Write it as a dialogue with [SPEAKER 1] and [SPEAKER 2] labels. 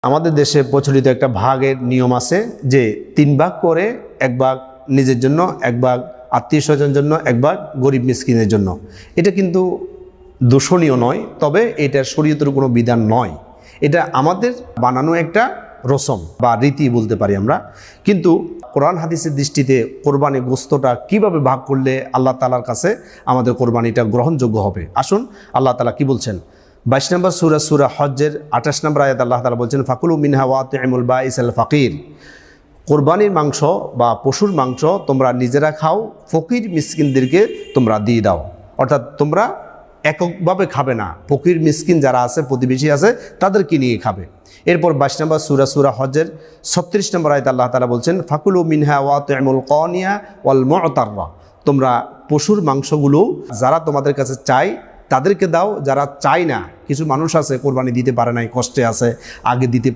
[SPEAKER 1] আমাদের দেশে প্রচলিত একটা ভাগের নিয়ম আছে যে 3 ভাগ করে, 1 ভাগ নিজের জন্য, 1 ভাগ আত্মীয় স্বজনের জন্য, 1 ভাগ গরিব মিসকিনের জন্য। এটা কিন্তু দূষণীয় নয়, তবে এটা শরীয়তের কোনো বিধান নয়, এটা আমাদের বানানো একটা রসম বা রীতি বলতে পারি আমরা। কিন্তু কোরআন হাদিসের দৃষ্টিতে কোরবানি গোস্তটা কিভাবে ভাগ করলে আল্লাহ তাআলার কাছে আমাদের কোরবানিটা গ্রহণযোগ্য হবে, আসুন আল্লাহ তাআলা কি বলছেন। 22 নম্বর সূরা হজ্জের 28 নম্বর আয়াত আল্লাহ তাআলা বলছেন, ফাকুলু মিনহা ওয়া আতিমুল বাইসাল ফাকির। কোরবানির মাংস বা পশুর মাংস তোমরা নিজেরা খাও, ফকির মিসকিনদেরকে তোমরা দিয়ে দাও। অর্থাৎ তোমরা এককভাবে খাবে না, ফকির মিসকিন যারা আছে, প্রতিবেশী আছে, তাদেরকে নিয়ে খাবে। এরপর 22 নম্বর সূরা হজ্জের 36 নম্বর আয়াত আল্লাহ তাআলা বলছেন, ফাকুলু মিনহা ওয়া আতিমুল কানিয়া ওয়াল মুতাররা। তোমরা পশুর মাংসগুলো যারা তোমাদের কাছে চায় তাদেরকে দাও, যারা চায় না, কিছু মানুষ আছে কোরবানি দিতে পারে নাই, কষ্টে আছে, আগে দিতে